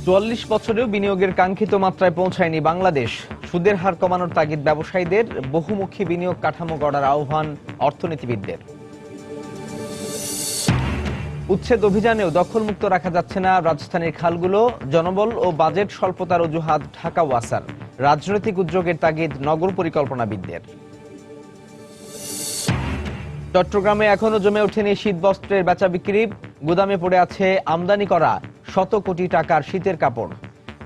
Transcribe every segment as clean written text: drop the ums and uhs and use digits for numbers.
৪৪ বছরেও বিনিয়োগের কাঙ্ক্ষিত মাত্রায় পৌঁছায়নি বাংলাদেশ। সুদের হার কমানোর তাগিদ ব্যবসায়ীদের, বহুমুখী বিনিয়োগ কাঠামো গড়ার আহ্বান অর্থনীতিবিদদের। উচ্ছেদ অভিযানেও দখলমুক্ত রাখা যাচ্ছে না রাজধানীর খালগুলো, জনবল ও বাজেট স্বল্পতার অজুহাত ঢাকা ওয়াসার। রাজনৈতিক উদ্যোগের তাগিদ নগর পরিকল্পনাবিদদের। চট্টগ্রামে এখনো জমে ওঠেনি শীতবস্ত্রের বেচা বিক্রি, গুদামে পড়ে আছে আমদানি করা শত কোটি টাকার শীতের কাপড়।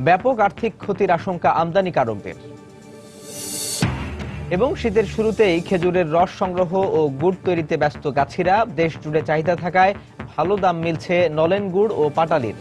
ব্যাপক আর্থিক ক্ষতির আশঙ্কা আমদানিকারকদের। এবং শীতের শুরুতেই খেজুরের রস সংগ্রহ ও গুড় তৈরিতে ব্যস্ত গাছিরা। দেশ জুড়ে চাহিদা থাকায় ভালো দাম মিলছে নলেন গুড় ও পাটালির।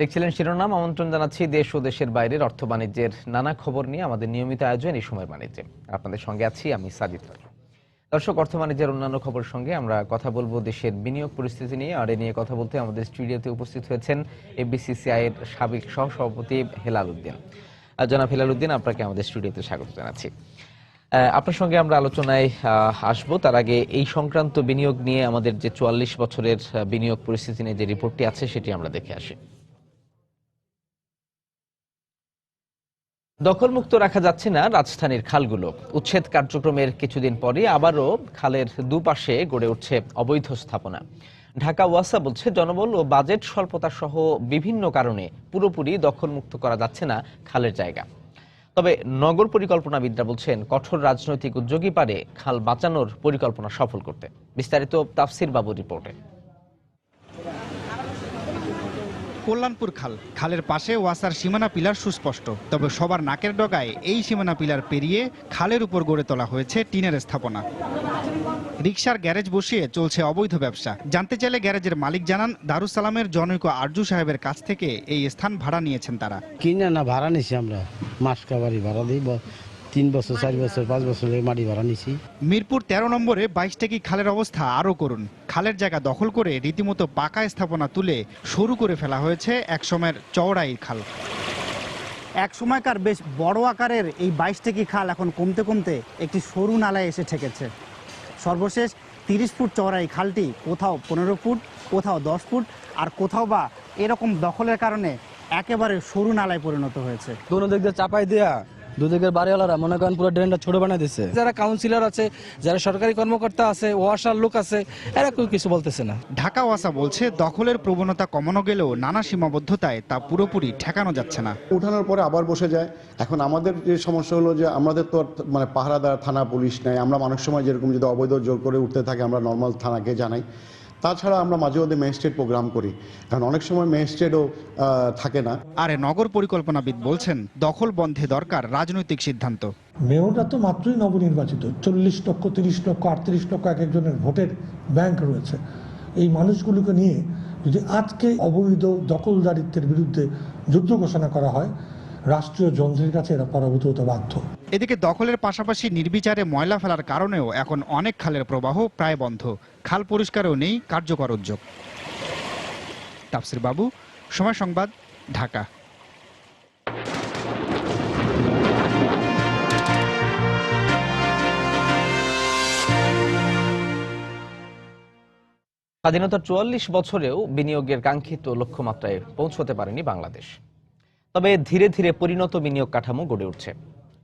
দেখছিলেন শিরোনাম। আমন্ত্রণ জানাচ্ছি দেশ ও দেশের বাইরের অর্থ বাণিজ্যের নানা খবর নিয়ে আমাদের নিয়মিত আয়োজন এই সময় বাণিজ্যে। আপনাদের সঙ্গে আছি আমি সাজিদ। দর্শক, অর্থ বাণিজ্যের অন্যান্য খবরের সঙ্গে আমরা কথা বলবো দেশের বিনিয়োগ পরিস্থিতি নিয়ে। আর এ নিয়ে কথা বলতে আমাদের স্টুডিওতে উপস্থিত হয়েছেন এফবিসিসিআই এর সাবেক সহসভাপতি হেলাল উদ্দিন। জনাব হেলাল উদ্দিন, আপনাকে আমাদের স্টুডিওতে স্বাগত জানাচ্ছি। আপনার সঙ্গে আমরা আলোচনায় আসবো। তার আগে এই সংক্রান্ত বিনিয়োগ নিয়ে আমাদের যে ৪৪ বছরের বিনিয়োগ পরিস্থিতি নিয়ে যে রিপোর্টটি আছে সেটি আমরা দেখে আসি। দখলমুক্ত রাখা যাচ্ছে না রাজধানীর খালগুলো। উচ্ছেদ কার্যক্রমের কিছুদিন পরে আবারও খালের দুপাশে গড়ে উঠছে অবৈধ স্থাপনা। ঢাকা ওয়াসা বলছে, জনবল ও বাজেট স্বল্পতা সহ বিভিন্ন কারণে পুরোপুরি দখলমুক্ত করা যাচ্ছে না খালের জায়গা। তবে নগর পরিকল্পনাবিদরা বলছেন, কঠোর রাজনৈতিক উদ্যোগই পারে খাল বাঁচানোর পরিকল্পনা সফল করতে। বিস্তারিত তাফসির বাবুর রিপোর্টে। কল্যাণপুর খাল, খালের পাশে ওয়াসার সীমানা পিলার সুস্পষ্ট। তবে সবার নাকের ডগায় এই সীমানা পিলার পেরিয়ে খালের উপর গড়ে তোলা হয়েছে টিনের স্থাপনা। রিকশার গ্যারেজ বসিয়ে চলছে অবৈধ ব্যবসা। জানতে চাইলে গ্যারেজের মালিক জানান, দারুসালামের জনৈক আরজু সাহেবের কাছ থেকে এই স্থান ভাড়া নিয়েছেন তারা। কিনে না, ভাড়া নিছি আমরা। মাসকা বাড়ি ভাড়া দিই, 3 বছর 4 বছর 5 বছর মাটি ভাড়া নিছি। মিরপুর 13 নম্বরে 22 টাকি খালের অবস্থা আরও করুন। খালের জায়গা দখল করে রীতিমতো পাকা স্থাপনা তুলে শুরু করে ফেলা হয়েছে একসময়ের চওড়া এই খাল। এক সময়কার বেশ বড় আকারের এই 22 টাকি খাল এখন কমতে কমতে একটি সরু নালায় এসে ঠেকেছে। সর্বশেষ 30 ফুট চওড়া এই খালটি কোথাও 15 ফুট, কোথাও 10 ফুট, আর কোথাও বা এরকম দখলের কারণে একেবারে সরু নালায় পরিণত হয়েছে। দোনো দিক দিয়ে চাপাই দেয়া দুদিকের বাড়িওয়ালারা মনে করেন পুরো ড্রেনটা ছোট বানাই দিচ্ছে। যারা কাউন্সিলর আছে, যারা সরকারি কর্মকর্তা আছে, ওয়াসার লোক আছে, এরা কিছু বলতেছে না। ঢাকা ওয়াসা বলছে, দখলের প্রবণতা কমানো গেলেও নানা সীমাবদ্ধতায় তা পুরোপুরি ঠেকানো যাচ্ছে না। উঠানোর পরে আবার বসে যায়। এখন আমাদের যে সমস্যা হলো যে আমাদের তো মানে পাহারাদার থানা পুলিশ নেই। আমরা অনেক সময় যেরকম যদি অবৈধ জোর করে উঠতে থাকে আমরা নর্মাল থানাকে জানাই। তাছাড়া আমরা মাঝে মধ্যে ম্যাজিস্ট্রেট প্রোগ্রাম করি, কারণ অনেক সময় ম্যাজিস্ট্রেটও থাকে না। আরে নগর পরিকল্পনাবিদ বলছেন, দখল বন্ধে দরকার রাজনৈতিক সিদ্ধান্ত। মেয়ররা তো মাত্রই নবনির্বাচিত, 40 লক্ষ 30 লক্ষ 38 লক্ষ এক একজনের ভোটের ব্যাংক রয়েছে। এই মানুষগুলোকে নিয়ে যদি আজকে অবৈধ দখলদারিত্বের বিরুদ্ধে যুদ্ধ ঘোষণা করা হয়, রাষ্ট্রীয় যন্ত্রের কাছে এরা পরাভূত হতে বাধ্য। এদিকে দখলের পাশাপাশি নির্বিচারে ময়লা ফেলার কারণেও এখন অনেক খালের প্রবাহ প্রায় বন্ধ। খাল পরিষ্কারেও নেই কার্যকর উদ্যোগ। তাফসির বাবু, সময় সংবাদ, ঢাকা। স্বাধীনতার ৪৪ বছরেও বিনিয়োগের কাঙ্ক্ষিত লক্ষ্যমাত্রায় পৌঁছতে পারেনি বাংলাদেশ। তবে ধীরে ধীরে পরিণত বিনিয়োগ কাঠামো গড়ে উঠছে।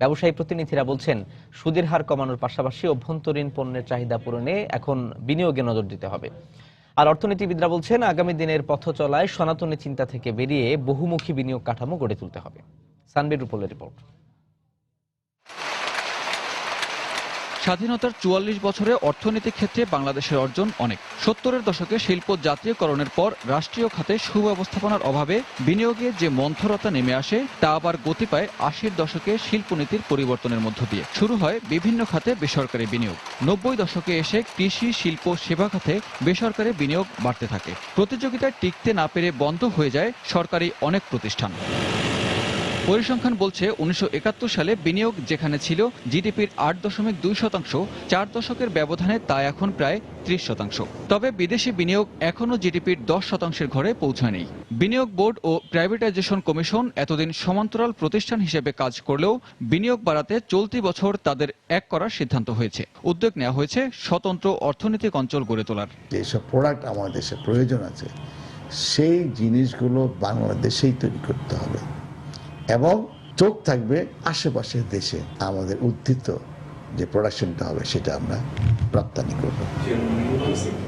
ব্যবসায়ী প্রতিনিধিরা বলছেন, সুদের হার কমানোর পাশাপাশি অভ্যন্তরীণ পণ্যের চাহিদা পূরণে এখন বিনিয়োগে নজর দিতে হবে। আর অর্থনীতিবিদরা বলছেন, আগামী দিনের পথ চলায় সনাতনী চিন্তা থেকে বেরিয়ে বহুমুখী বিনিয়োগ কাঠামো গড়ে তুলতে হবে। সানবির রুপলের রিপোর্ট। স্বাধীনতার ৪৪ বছরে অর্থনৈতিক ক্ষেত্রে বাংলাদেশের অর্জন অনেক। ৭০-এর দশকে শিল্প জাতীয়করণের পর রাষ্ট্রীয় খাতে সুব্যবস্থাপনার অভাবে বিনিয়োগে যে মন্থরতা নেমে আসে, তা আবার গতি পায় ৮০-এর দশকে শিল্পনীতির পরিবর্তনের মধ্য দিয়ে। শুরু হয় বিভিন্ন খাতে বেসরকারি বিনিয়োগ। ৯০ দশকে এসে কৃষি, শিল্প, সেবা খাতে বেসরকারি বিনিয়োগ বাড়তে থাকে। প্রতিযোগিতায় টিকতে না পেরে বন্ধ হয়ে যায় সরকারি অনেক প্রতিষ্ঠান। পরিসংখ্যান বলছে 1971 সালে বিনিয়োগ যেখানে ছিল জিডিপির 8.2%, 4 দশকের ব্যবধানে তা এখন প্রায় 30%। তবে বিদেশি বিনিয়োগ এখনও জিডিপির 10%-এর ঘরে পৌঁছায়নি। বিনিয়োগ বোর্ড ও প্রাইভেটাইজেশন কমিশন এতদিন সমান্তরাল প্রতিষ্ঠান হিসেবে কাজ করলেও বিনিয়োগ বাড়াতে চলতি বছর তাদের এক করার সিদ্ধান্ত হয়েছে। উদ্যোগ নেওয়া হয়েছে স্বতন্ত্র অর্থনৈতিক অঞ্চল গড়ে তোলার। যেসব প্রোডাক্ট আমাদের দেশে প্রয়োজন আছে সেই জিনিসগুলো বাংলাদেশেই তৈরি করতে হবে এবং চোখ থাকবে আশেপাশের দেশে আমাদের উদ্ভিদ যে প্রোডাকশনটা হবে সেটা আমরা রপ্তানি করব।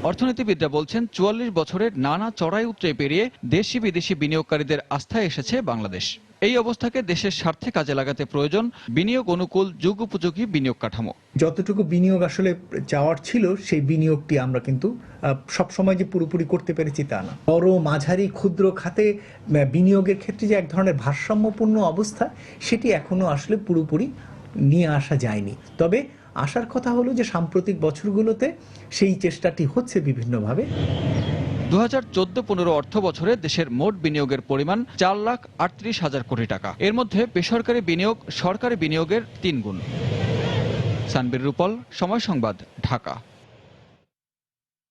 অর্থনীতিবিদরা বলছেন 44 বছরের নানা চড়াই উতরাই পেরিয়ে দেশি বিদেশি বিনিয়োগকারীদের আস্থায় এসেছে বাংলাদেশ। এই অবস্থাকে দেশের স্বার্থে কাজে লাগাতে প্রয়োজন বিনিয়োগ অনুকূল যুগোপযোগী বিনিয়োগ কাঠামো। যতটুকু বিনিয়োগ আসলে চাওয়ার ছিল সেই বিনিয়োগটি আমরা কিন্তু সবসময় যে পুরোপুরি করতে পেরেছি তা না। বড় মাঝারি ক্ষুদ্র খাতে বিনিয়োগের ক্ষেত্রে যে এক ধরনের ভারসাম্যপূর্ণ অবস্থা সেটি এখনো আসলে পুরোপুরি নিয়ে আসা যায়নি। তবে আসার কথা হলো যে সাম্প্রতিক বছরগুলোতে সেই চেষ্টাটি হচ্ছে বিভিন্নভাবে। 2014-15 অর্থ বছরে দেশের মোট বিনিয়োগের পরিমাণ 4,38,000 কোটি টাকা। এর মধ্যে বেসরকারি বিনিয়োগ সরকারি বিনিয়োগের 3 গুণ। সানবীর রূপল, সময় সংবাদ, ঢাকা।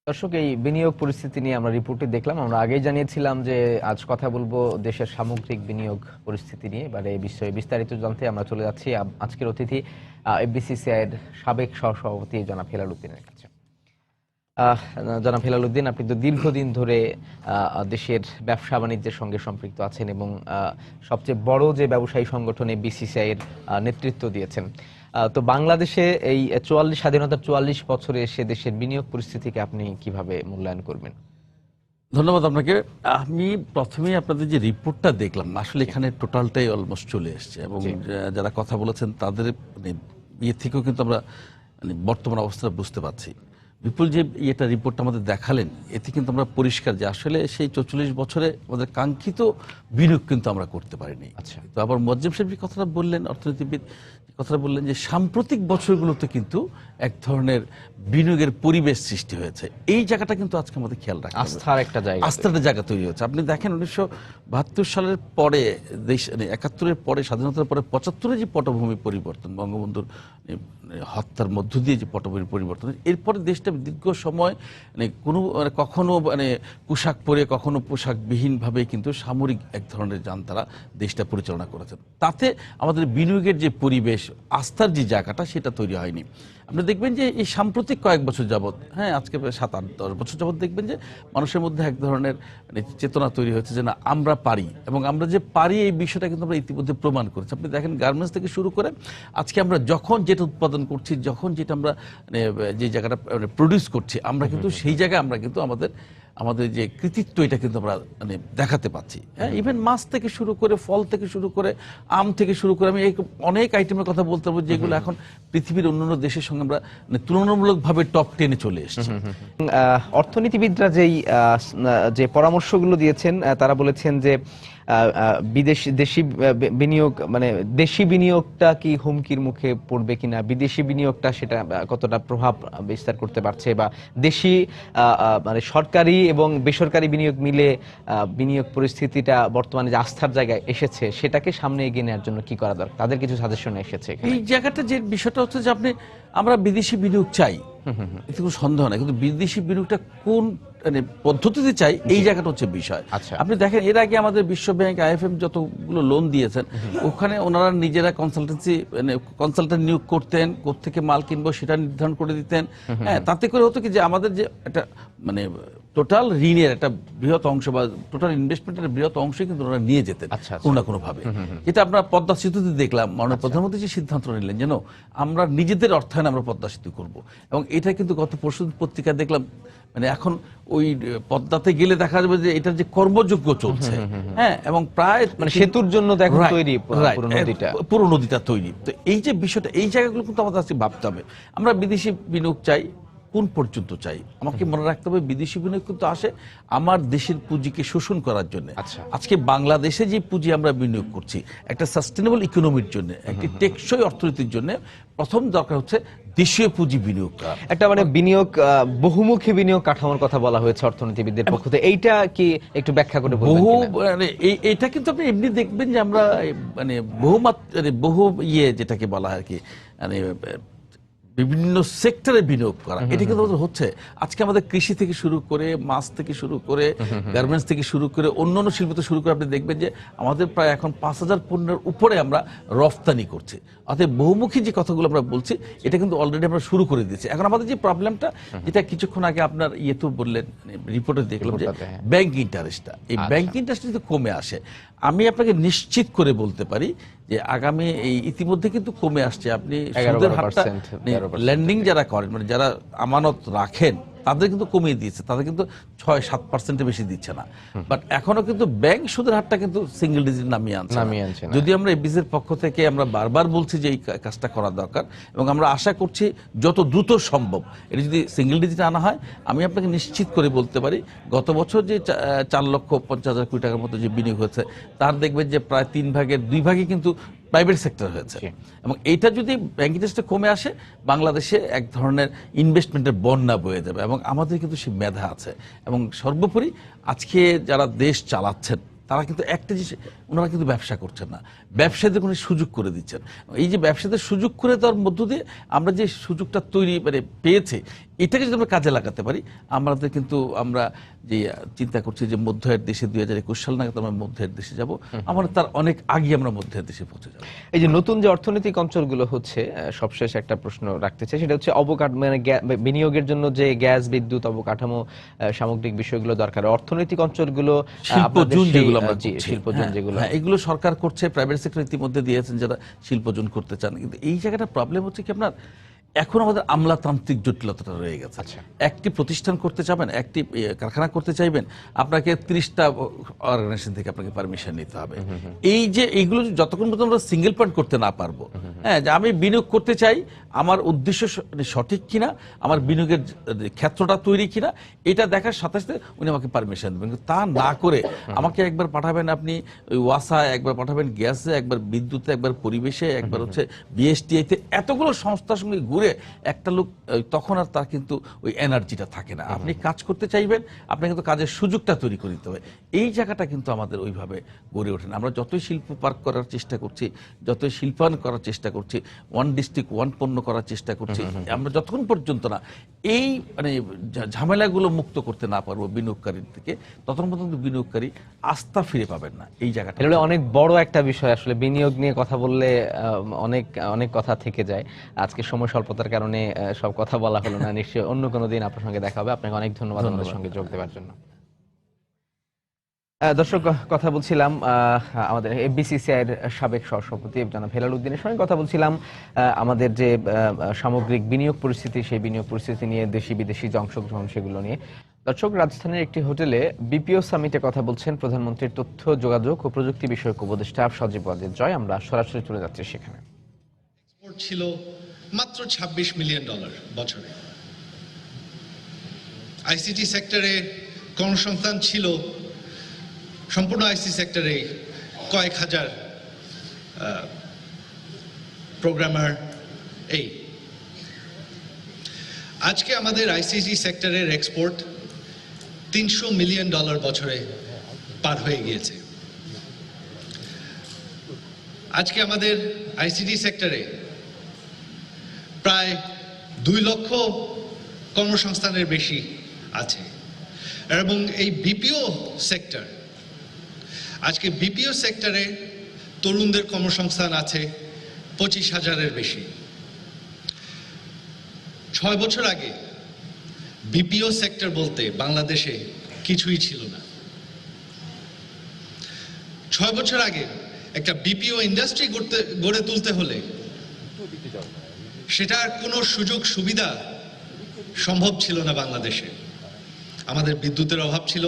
দর্শক, এই বিনিয়োগ পরিস্থিতি নিয়ে আমরা রিপোর্টে দেখলাম। আমরা আগেই জানিয়েছিলাম যে আজ কথা বলবো দেশের সামগ্রিক বিনিয়োগ পরিস্থিতি নিয়ে। এবারে এই বিষয়ে বিস্তারিত জানতে আমরা চলে যাচ্ছি আজকের অতিথি এফবিসিসিআই এর সাবেক সহসভাপতি জনাব হেলাল উদ্দিনের কাছে। জনাব হেলাল উদ্দিন, আপনি তো দীর্ঘদিন ধরে দেশের ব্যবসা বাণিজ্যের সঙ্গে সম্পৃক্ত আছেন এবং সবচেয়ে বড় যে ব্যবসায়ী সংগঠনে বিসিসিআই এর নেতৃত্ব দিয়েছেন। তো বাংলাদেশে এই স্বাধীনতার 44 বছরে এসে দেশের বিনিয়োগ পরিস্থিতিকে আপনি কিভাবে মূল্যায়ন করবেন? ধন্যবাদ আপনাকে। আমি প্রথমেই আপনাদের যে রিপোর্টটা দেখলাম, আসলে এখানে টোটালটাই অলমোস্ট চলে এসছে এবং যারা কথা বলেছেন তাদের ইয়ে থেকেও কিন্তু আমরা বর্তমান অবস্থাটা বুঝতে পারছি। বিপুল যে এটা রিপোর্টটা আমাদের দেখালেন, এতে কিন্তু আমরা পরিষ্কার যে আসলে সেই 44 বছরে আমাদের কাঙ্ক্ষিত বিনিয়োগ কিন্তু আমরা করতে পারিনি। আচ্ছা, তো আবার মোয়াজ্জেম সাহেব যে কথাটা বললেন, অর্থনীতিবিদ কথাটা বললেন যে সাম্প্রতিক বছরগুলোতে কিন্তু এক ধরনের বিনিয়োগের পরিবেশ সৃষ্টি হয়েছে। এই জায়গাটা কিন্তু আজকে আমাদের খেয়াল রাখতে হবে। আস্থার জায়গা তৈরি হচ্ছে। আপনি দেখেন 1972 সালের পরে দেশ 71-এর পরে স্বাধীনতার পরে 75-এ যে পটভূমি পরিবর্তন, বঙ্গবন্ধুর হত্যার মধ্য দিয়ে যে পটভূমি পরিবর্তন, এরপরে দেশটা দীর্ঘ সময় কোনো কখনো পোশাক পরে কখনো পোশাকবিহীনভাবে কিন্তু সামরিক এক ধরনের যান তারা দেশটা পরিচালনা করেছেন। তাতে আমাদের বিনিয়োগের যে পরিবেশ, আস্থার যে জায়গাটা সেটা তৈরি হয়নি। আপনি দেখবেন যে এই সাম্প্রতিক কয়েক বছর যাবৎ, আজকে 7-8-10 বছর যাবৎ দেখবেন যে মানুষের মধ্যে এক ধরনের চেতনা তৈরি হয়েছে যে না, আমরা পারি এবং আমরা যে পারি এই বিষয়টা কিন্তু আমরা ইতিমধ্যে প্রমাণ করেছি। আপনি দেখেন গার্মেন্টস থেকে শুরু করে আজকে আমরা যখন যেটা উৎপাদন করছি, যখন যেটা আমরা যে জায়গাটা প্রডিউস করছি, আমরা কিন্তু সেই জায়গায় আমরা কিন্তু আমাদের যে কৃতিত্ব এটা কিন্তু আমরা দেখাতে পাচ্ছি। ইভেন মাছ থেকে শুরু করে, ফল থেকে শুরু করে, আম থেকে শুরু করে, আমি অনেক আইটেমের কথা বলতে পারবো যেগুলো এখন পৃথিবীর অন্যান্য দেশের সঙ্গে আমরা তুলনামূলকভাবে টপ 10-এ চলে এসেছি। অর্থনীতিবিদরা যে পরামর্শগুলো দিয়েছেন, তারা বলেছেন যে দেশি বিনিয়োগ দেশি বিনিয়োগটা কি হুমকির মুখে পড়বে কিনা, বিদেশি বিনিয়োগটা সেটা কতটা প্রভাব বিস্তার করতে পারছে, বা দেশি সরকারি এবং বেসরকারি বিনিয়োগ মিলে বিনিয়োগ পরিস্থিতিটা বর্তমানে যে আস্থার জায়গায় এসেছে সেটাকে সামনে এগিয়ে নেওয়ার জন্য কি করা দরকার, তাদের কিছু সাজেশন এসেছে। এই জায়গাটা যে বিষয়টা হচ্ছে যে আমরা বিদেশি বিনিয়োগ চাই, এতে কোনো সন্দেহ নাই, কিন্তু বিদেশি বিনিয়োগটা কোন পদ্ধতিতে চাই এই জায়গাটা হচ্ছে বিষয়। আপনি দেখেন এর আগে আমাদের বিশ্ব ব্যাংক, IFM যতগুলো লোন দিয়েছেন, ওখানে ওনারা নিজেরা কনসালটেন্ট নিয়োগ করতেন, কোত্থেকে মাল কিনবো সেটা নির্ধারণ করে দিতেন। তাতে করে হতো কি যে আমাদের যে একটা টোটাল ঋণের একটা বৃহৎ অংশ বা টোটাল ইনভেস্টমেন্টের বৃহৎ অংশই কিন্তু ওনারা নিয়ে যেতেন কোনো না কোনো ভাবে। এটা আমরা পদ্মা সেতুতে দেখলাম, মাননীয় প্রধানমন্ত্রী যে সিদ্ধান্ত নিলেন যেন আমরা নিজেদের অর্থায়নে আমরা পদ্মা সেতু করবো, এবং এটা কিন্তু গত পরশু পত্রিকা দেখলাম এখন ওই পদ্মাতে গেলে দেখা যাবে যে এটার যে কর্মযোগ্য চলছে, এবং প্রায় সেতুর জন্য তৈরি পুরো নদীটা তৈরি। তো এই যে বিষয়টা, এই জায়গাগুলো কিন্তু আমাদের আজকে ভাবতে হবে। আমরা বিদেশি বিনিয়োগ চাই, কোন পর্যন্ত চাই? আমাকে মনে রাখতে হবে বিদেশি বিনিয়োগ কিন্তু আসে আমার দেশের পুঁজিকে শোষণ করার জন্য। আজকে বাংলাদেশে যে পুঁজি আমরা বিনিয়োগ করছি একটা সাস্টেনেবল ইকোনমির জন্য, একটি টেকসই অর্থনীতির জন্য, প্রথম দরকার হচ্ছে দেশীয় পুঁজি বিনিয়োগ করা। একটা মানে বিনিয়োগ বহুমুখী বিনিয়োগ কাঠামোর কথা বলা হয়েছে অর্থনীতিবিদদের পক্ষ থেকে, এইটা কি একটু ব্যাখ্যা করে বলবেন বহু কিনা? মানে এটা কিন্তু আপনি এমনি দেখবেন যে আমরা মানে বহু যেটাকে বলা হয় আর কি, মানে বিভিন্ন সেক্টরে বিনিয়োগ করা, এটা কিন্তু আমাদের হচ্ছে। আজকে আমাদের কৃষি থেকে শুরু করে, মাছ থেকে শুরু করে, গার্মেন্টস থেকে শুরু করে, অন্যান্য শিল্প থেকে শুরু করে আপনি দেখবেন যে আমাদের প্রায় এখন 5,000 পণ্যের উপরে আমরা রফতানি করছি। অর্থাৎ বহুমুখী যে কথাগুলো আমরা বলছি, এটা কিন্তু অলরেডি আমরা শুরু করে দিয়েছি। এখন আমাদের যে প্রবলেমটা, যেটা কিছুক্ষণ আগে আপনার তো বললেন, রিপোর্টে দেখলাম যে ব্যাংক ইন্টারেস্টটা, এই ব্যাংক ইন্টারেস্ট যদি কমে আসে, আমি আপনাকে নিশ্চিত করে বলতে পারি যে আগামী এই ইতিমধ্যে কিন্তু কমে আসছে। আপনি সুদের হারটা লেন্ডিং যারা করেন, মানে যারা আমানত রাখেন, তাদের কিন্তু কমিয়ে দিয়েছে, তাদের কিন্তু 6-7% বেশি দিচ্ছে না। বাট এখনো কিন্তু ব্যাংক সুদের হারটা কিন্তু সিঙ্গেল ডিজিট নামিয়ে আনছে। যদি আমরা এবিসির পক্ষ থেকে আমরা বারবার বলছি যে এই কাজটা করা দরকার, এবং আমরা আশা করছি যত দ্রুত সম্ভব এটা যদি সিঙ্গেল ডিজিট আনা হয়, আমি আপনাকে নিশ্চিত করে বলতে পারি গত বছর যে 4,50,000 কোটি টাকার মতো যে বিনিয়োগ হয়েছে, তার দেখবেন যে প্রায় 3 ভাগের 2 ভাগই কিন্তু প্রাইভেট সেক্টর হয়েছে। এবং এইটা যদি ব্যাংক ইন্টারেস্টে কমে আসে, বাংলাদেশে এক ধরনের ইনভেস্টমেন্টের বন্যা বয়ে যাবে, এবং আমাদের কিন্তু সেই মেধা আছে। এবং সর্বোপরি আজকে যারা দেশ চালাচ্ছেন, তারা কিন্তু একটা জিনিস, ওনারা কিন্তু ব্যবসা করছেন না, ব্যবসাদের কোনো সুযোগ করে দিচ্ছেন। এই যে ব্যবসাদের সুযোগ করে দেওয়ার মধ্য দিয়ে আমরা যে সুযোগটা তৈরি পেয়েছি, এটাকে যদি আমরা কাজে লাগাতে পারি, আমাদের কিন্তু আমরা যে চিন্তা করছি যে মধ্য আয়ের দেশে 2021 সাল নাগাদ আমরা মধ্য আয়ের দেশে যাব, আমরা তার অনেক আগে আমরা মধ্য আয়ের দেশে পৌঁছে যাব। এই যে নতুন যে অর্থনৈতিক অঞ্চলগুলো হচ্ছে, সবশেষ একটা প্রশ্ন রাখতে চাই, সেটা হচ্ছে মানে বিনিয়োগের জন্য যে গ্যাস, বিদ্যুৎ, অবকাঠামো, সামগ্রিক বিষয়গুলো দরকার, অর্থনৈতিক অঞ্চলগুলো, শিল্পজোন যেগুলো আমরা শিল্পজোন যেগুলো, এগুলো সরকার করছে, প্রাইভেট সেক্টর ইতিমধ্যে দিয়েছেন যারা শিল্পজোন করতে চান। কিন্তু এই জায়গাটা প্রবলেম হচ্ছে কি, আপনার এখন আমাদের আমলাতান্ত্রিক জটিলতাটা রয়ে গেছে। একটি প্রতিষ্ঠান করতে চাবেন, একটি কারখানা করতে চাইবেন, আপনাকে 30টা অর্গানাইজেশন থেকে আপনাকে পারমিশন নিতে হবে। এই যে এইগুলো যতক্ষণ পর্যন্ত আমরা সিঙ্গেল পয়েন্ট করতে না পারবো, হ্যাঁ, যে আমি বিনিয়োগ করতে চাই, আমার উদ্দেশ্য সঠিক কিনা, আমার বিনিয়োগের ক্ষেত্রটা তৈরি কিনা, এটা দেখার সাথে সাথে উনি আমাকে পারমিশন দেবেন। তা না করে আমাকে একবার পাঠাবেন আপনি ওই ওয়াসা, একবার পাঠাবেন গ্যাসে, একবার বিদ্যুতে, একবার পরিবেশে, একবার হচ্ছে বিএসটিআইতে, এতগুলো সংস্থার সঙ্গে ঘুরে একটা লোক, তখন আর তার কিন্তু ওই এনার্জিটা থাকে না। আপনি কাজ করতে চাইবেন, আপনাকে কিন্তু কাজের সুযোগটা তৈরি করে দিতে হবে। এই জায়গাটা কিন্তু আমাদের ওইভাবে গড়ে ওঠে না। আমরা যতই শিল্প পার্ক করার চেষ্টা করছি, যতই শিল্পায়ন করার চেষ্টা করছি, ওয়ান ডিস্ট্রিক্ট ওয়ান পণ্য করার চেষ্টা করছি, আমরা যতক্ষণ পর্যন্ত না এই মানে ঝামেলাগুলো মুক্ত করতে না পারবো বিনিয়োগকারীর থেকে, ততক্ষণ পর্যন্ত বিনিয়োগকারী আস্থা ফিরে পাবেন না। এই জায়গাটা অনেক বড় একটা বিষয়। আসলে বিনিয়োগ নিয়ে কথা বললে অনেক অনেক কথা থেকে যায়। আজকে সময় স্বল্পতার কারণে সব কথা বলা হলো না। নিশ্চয়ই অন্য কোনো দিন আপনার সঙ্গে দেখা হবে। আপনাকে অনেক ধন্যবাদ আমাদের সঙ্গে যোগ দেওয়ার জন্য। দর্শক, কথা বলছিলাম আমাদের এফবিসিসিআই এর সাবেক সহসভাপতি জনাব হেলাল উদ্দিনের সঙ্গে কথা বলছিলাম আমাদের যে সামগ্রিক বিনিয়োগ পরিস্থিতি, সেই বিনিয়োগ পরিস্থিতি নিয়ে, দেশি বিদেশি যে অংশগ্রহণ, সেগুলো নিয়ে। দর্শক, রাজধানীর একটি হোটেলে বিপিও সামিটে কথা বলছেন প্রধানমন্ত্রীর তথ্য যোগাযোগ ও প্রযুক্তি বিষয়ক উপদেষ্টা সজীব ওয়াজেদ জয়। আমরা সরাসরি চলে যাচ্ছি সেখানে। এক্সপোর্ট ছিল মাত্র $26 মিলিয়ন বছরে। আইসিটি সেক্টরে কর্মসংস্থান ছিল সম্পূর্ণ আইসিটি সেক্টরে কয়েক হাজার প্রোগ্রামার। এই আজকে আমাদের আইসিটি সেক্টরের এক্সপোর্ট $300 মিলিয়ন বছরে পার হয়ে গিয়েছে। আজকে আমাদের আইসিটি সেক্টরে প্রায় 2 লক্ষ কর্মসংস্থানের বেশি আছে। এবং এই বিপিও সেক্টর, আজকে বিপিও সেক্টরে তরুণদের কর্মসংস্থান আছে 25,000-এর বেশি। 6 বছর আগে বিপিও সেক্টর বলতে বাংলাদেশে কিছুই ছিল না। 6 বছর আগে একটা বিপিও ইন্ডাস্ট্রি গড়ে তুলতে হলে সেটার কোনো সুযোগ সুবিধা সম্ভব ছিল না বাংলাদেশে। আমাদের বিদ্যুতের অভাব ছিল,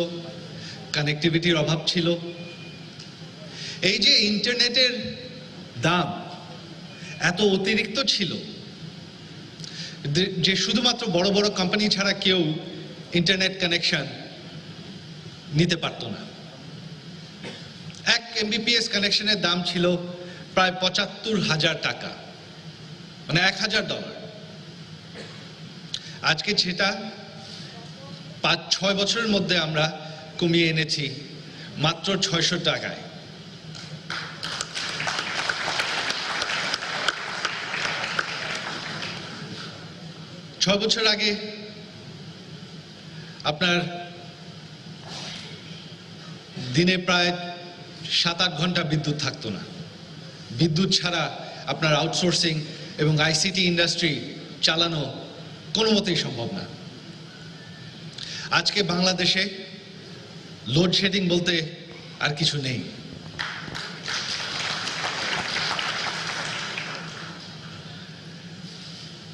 কানেক্টিভিটির অভাব ছিল। এই যে ইন্টারনেটের দাম এত অতিরিক্ত ছিল যে শুধুমাত্র বড় বড় কোম্পানি ছাড়া কেউ ইন্টারনেট কানেকশন নিতে পারত না। 1 MBPS কানেকশনের দাম ছিল প্রায় $75,000, মানে $1,000। আজকে সেটা 5-6 বছরের মধ্যে আমরা কমিয়ে এনেছি মাত্র 600 টাকায়। ছয় বছর আগে আপনার দিনে প্রায় 7-8 ঘন্টা বিদ্যুৎ থাকতো না। বিদ্যুৎ ছাড়া আপনার আউটসোর্সিং এবং আইসিটি ইন্ডাস্ট্রি চালানো কোনো মতেই সম্ভব না। আজকে বাংলাদেশে লোডশেডিং বলতে আর কিছু নেই।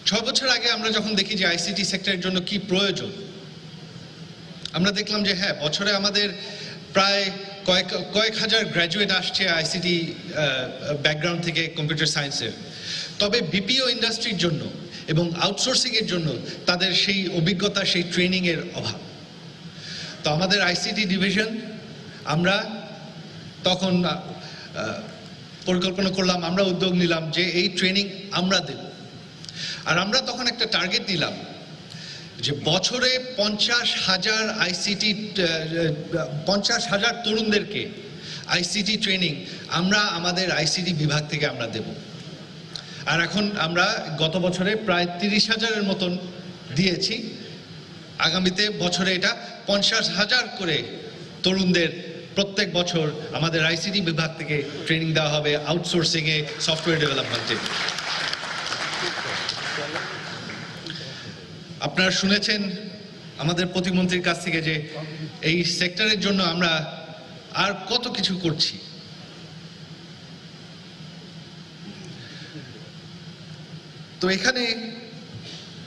ছয় বছর আগে আমরা যখন দেখি যে আইসিটি সেক্টরের জন্য কি প্রয়োজন, আমরা দেখলাম যে হ্যাঁ, বছরে আমাদের প্রায় কয়েক হাজার গ্র্যাজুয়েট আসছে আইসিটি ব্যাকগ্রাউন্ড থেকে কম্পিউটার সায়েন্সের। তবে বিপিও ইন্ডাস্ট্রির জন্য এবং আউটসোর্সিং এর জন্য তাদের সেই অভিজ্ঞতা, সেই ট্রেনিং এর অভাব। তো আমাদের আইসিটি ডিভিশন, আমরা তখন পরিকল্পনা করলাম, আমরা উদ্যোগ নিলাম যে এই ট্রেনিং আমরা দেব। আর আমরা তখন একটা টার্গেট নিলাম যে বছরে 50,000 তরুণদেরকে আইসিটি ট্রেনিং আমরা আমাদের আইসিটি বিভাগ থেকে আমরা দেব। আর এখন আমরা গত বছরে প্রায় 30,000-এর মতন দিয়েছি। আগামীতে বছরে এটা 50,000 করে তরুণদের প্রত্যেক বছর আমাদের আইসিটি বিভাগ থেকে ট্রেনিং দেওয়া হবে আউটসোর্সিংয়ে, সফটওয়্যার ডেভেলপমেন্টে। আপনারা শুনেছেন আমাদের প্রতিমন্ত্রীর কাছ থেকে যে এই সেক্টরের জন্য আমরা আর কত কিছু করছি। তো এখানে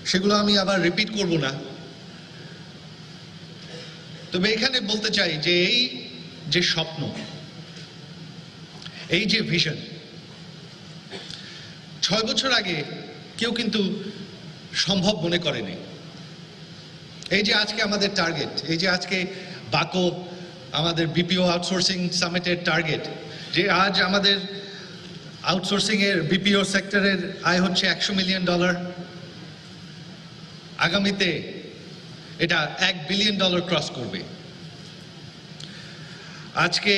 সেগুলো আমি আবার রিপিট করব না, তবে এখানে বলতে চাই যে এই যে স্বপ্ন, এই যে ভিশন, 6 বছর আগে কেউ কিন্তু সম্ভব মনে করেনি। এই যে আজকে আমাদের টার্গেট, এই যে আজকে বাকো আমাদের বিপিও আউটসোর্সিং সামিটের টার্গেট, যে আজ আমাদের আউটসোর্সিং এর বিপিও সেক্টরের আয় হচ্ছে $100 মিলিয়ন, আগামীতে এটা $1 বিলিয়ন ক্রস করবে। আজকে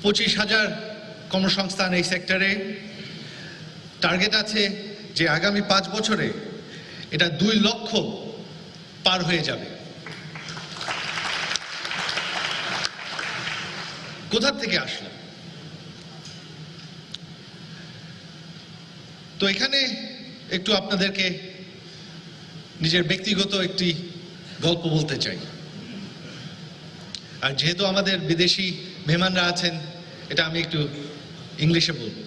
25,000 কর্মসংস্থান এই সেক্টরে, টার্গেট আছে যে আগামী 5 বছরে এটা 2 লক্ষ পার হয়ে যাবে। কোথা থেকে আসলো? তো এখানে একটু আপনাদেরকে নিজের ব্যক্তিগত একটি গল্প বলতে চাই। আর যেহেতু আমাদের বিদেশি মেহমানরা আছেন, এটা আমি একটু ইংলিশে বলবো।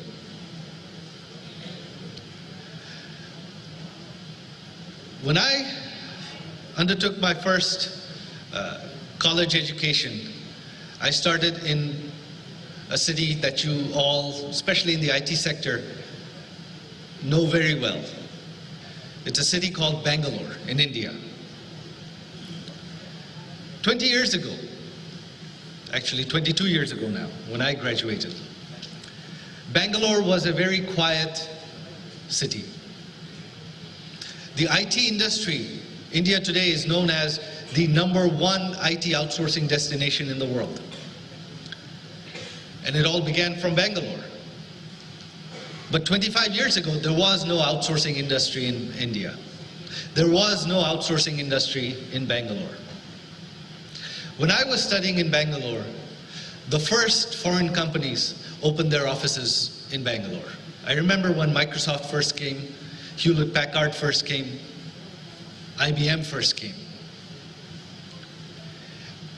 When I undertook my first college education, I started in a city that you all, especially in the IT sector, know very well. It's a city called Bangalore in India. 20 years ago, actually 22 years ago now, when I graduated, Bangalore was a very quiet city. The IT industry, India today is known as the #1 IT outsourcing destination in the world. And it all began from Bangalore. But 25 years ago, there was no outsourcing industry in India. There was no outsourcing industry in Bangalore. When I was studying in Bangalore, the first foreign companies opened their offices in Bangalore. I remember when Microsoft first came, Hewlett-Packard first came, IBM first came.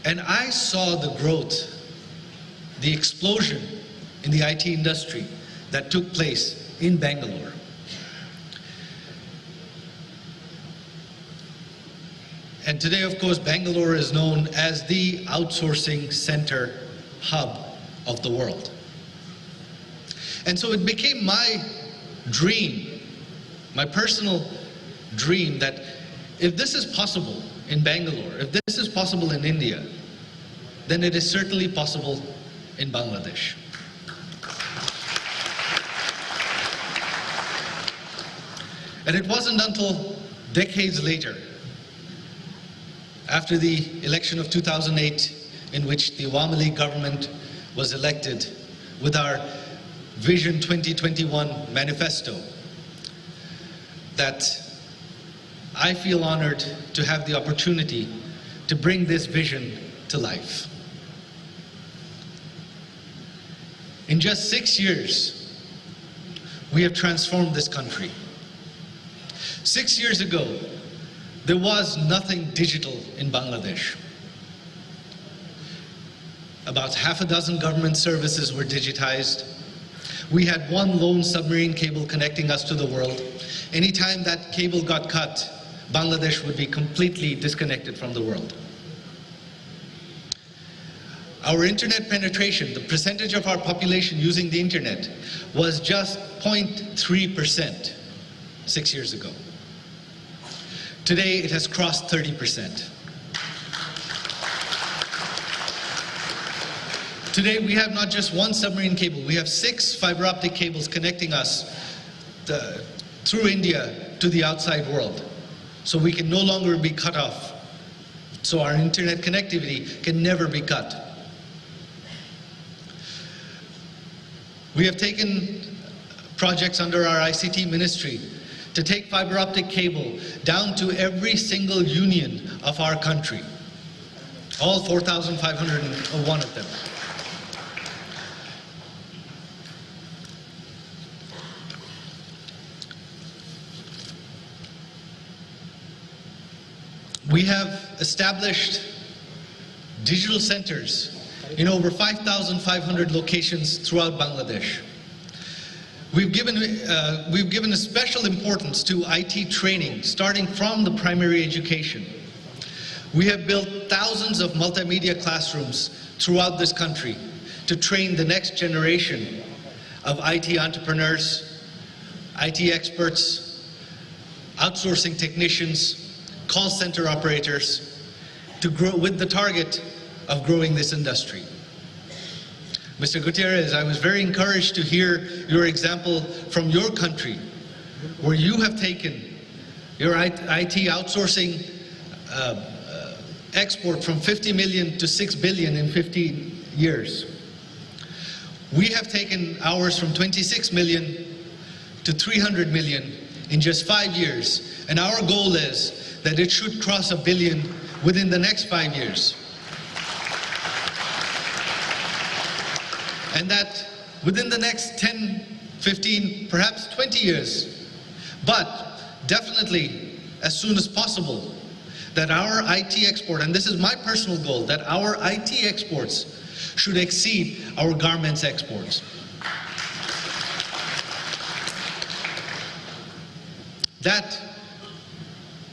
And I saw the growth, the explosion in the IT industry that took place in Bangalore. And today, of course, Bangalore is known as the outsourcing center hub of the world. And so it became my dream, my personal dream, that if this is possible in Bangalore, if this is possible in India, then it is certainly possible in Bangladesh. And it wasn't until decades later, after the election of 2008, in which the Awami League government was elected with our Vision 2021 manifesto, that I feel honored to have the opportunity to bring this vision to life. In just 6 years, we have transformed this country. 6 years ago, there was nothing digital in Bangladesh. About half a dozen government services were digitized. We had one lone submarine cable connecting us to the world. Anytime that cable got cut, Bangladesh would be completely disconnected from the world. Our internet penetration, the percentage of our population using the internet, was just 0.3% 6 years ago. Today, it has crossed 30%. Today, we have not just one submarine cable, we have 6 fiber optic cables connecting us through India to the outside world. So we can no longer be cut off. So our internet connectivity can never be cut. We have taken projects under our ICT ministry to take fiber optic cable down to every single union of our country, all 4,501 of them. We have established digital centers in over 5,500 locations throughout Bangladesh. We've given a special importance to IT training, starting from the primary education. We have built thousands of multimedia classrooms throughout this country to train the next generation of IT entrepreneurs, IT experts, outsourcing technicians, call center operators, to grow with the target of growing this industry. Mr. Gutierrez, I was very encouraged to hear your example from your country, where you have taken your IT outsourcing export from 50 million to 6 billion in 15 years. We have taken ours from 26 million to 300 million in just 5 years, and our goal is that it should cross 1 billion within the next 5 years. And that within the next 10, 15, perhaps 20 years, but definitely as soon as possible, that our IT export, and this is my personal goal, that our IT exports should exceed our garments exports. That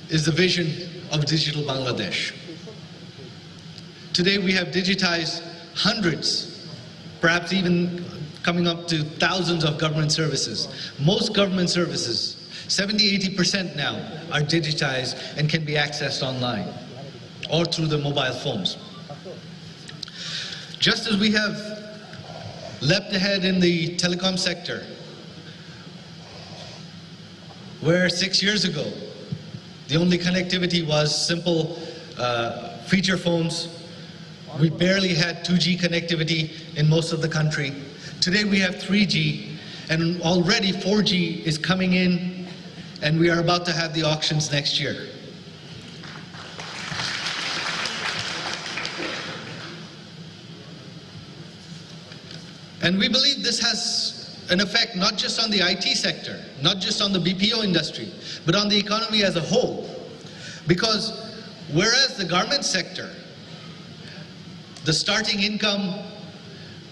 is the vision of Digital Bangladesh. Today we have digitized hundreds, perhaps even coming up to thousands of government services. Most government services, 70–80% now, are digitized and can be accessed online or through the mobile phones. Just as we have leapt ahead in the telecom sector, where 6 years ago the only connectivity was simple feature phones. We barely had 2G connectivity in most of the country. Today we have 3G, and already 4G is coming in, and we are about to have the auctions next year. And we believe this has an effect not just on the IT sector, not just on the BPO industry, but on the economy as a whole. Because whereas the garment sector, the starting income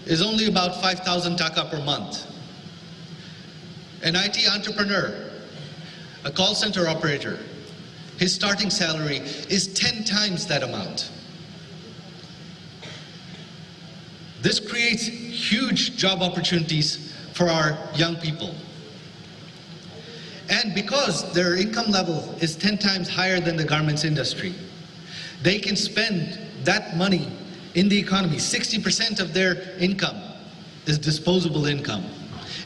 is only about 5,000 taka per month. An IT entrepreneur, a call center operator, his starting salary is 10 times that amount. This creates huge job opportunities for our young people. And because their income level is 10 times higher than the garments industry, they can spend that money in the economy. 60% of their income is disposable income.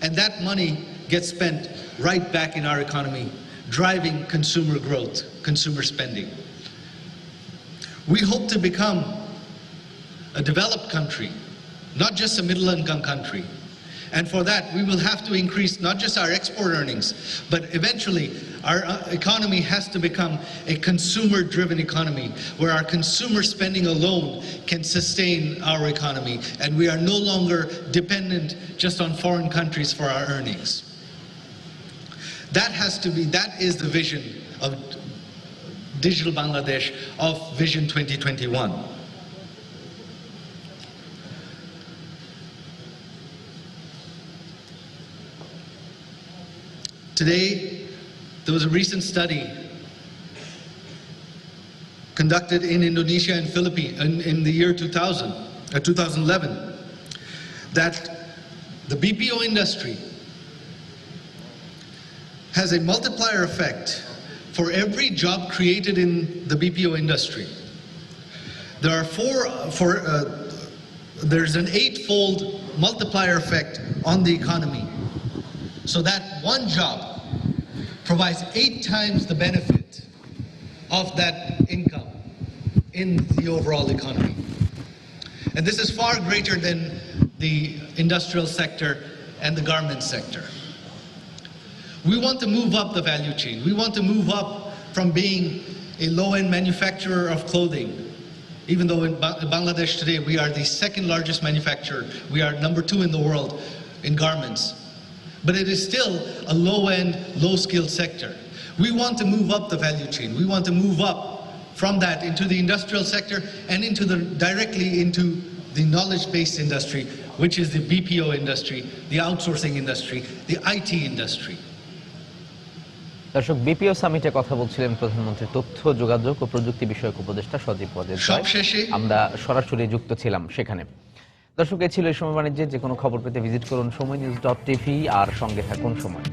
And that money gets spent right back in our economy, driving consumer growth, consumer spending. We hope to become a developed country, not just a middle-income country. And for that, we will have to increase not just our export earnings, but eventually our economy has to become a consumer-driven economy, where our consumer spending alone can sustain our economy, and we are no longer dependent just on foreign countries for our earnings. That is the vision of Digital Bangladesh, of Vision 2021. Today, there was a recent study conducted in Indonesia and Philippines in the year 2011, that the BPO industry has a multiplier effect for every job created in the BPO industry. There's an 8-fold multiplier effect on the economy. So that one job provides 8 times the benefit of that income in the overall economy. And this is far greater than the industrial sector and the garment sector. We want to move up the value chain. We want to move up from being a low-end manufacturer of clothing. Even though in Bangladesh today we are the second largest manufacturer, we are number 2 in the world in garments. But it is still a low-end, low-skilled sector. We want to move up the value chain. We want to move up from that into the industrial sector and directly into the knowledge-based industry, which is the BPO industry, the outsourcing industry, the IT industry. দর্শক, BPO সামিটে কথা বলছিলেন প্রধানমন্ত্রী তথ্য যোগাযোগ ও প্রযুক্তি বিষয়ক উপদেষ্টা সজীব ওয়াজেদ জয়। সবশেষে আমরা সরাসরি যুক্ত ছিলাম সেখানে। দর্শক, এই ছিল এই সময় বাণিজ্যে। যে কোনো খবর পেতে ভিজিট করুন সময়নিউজ.tv আর সঙ্গে থাকুন সময়।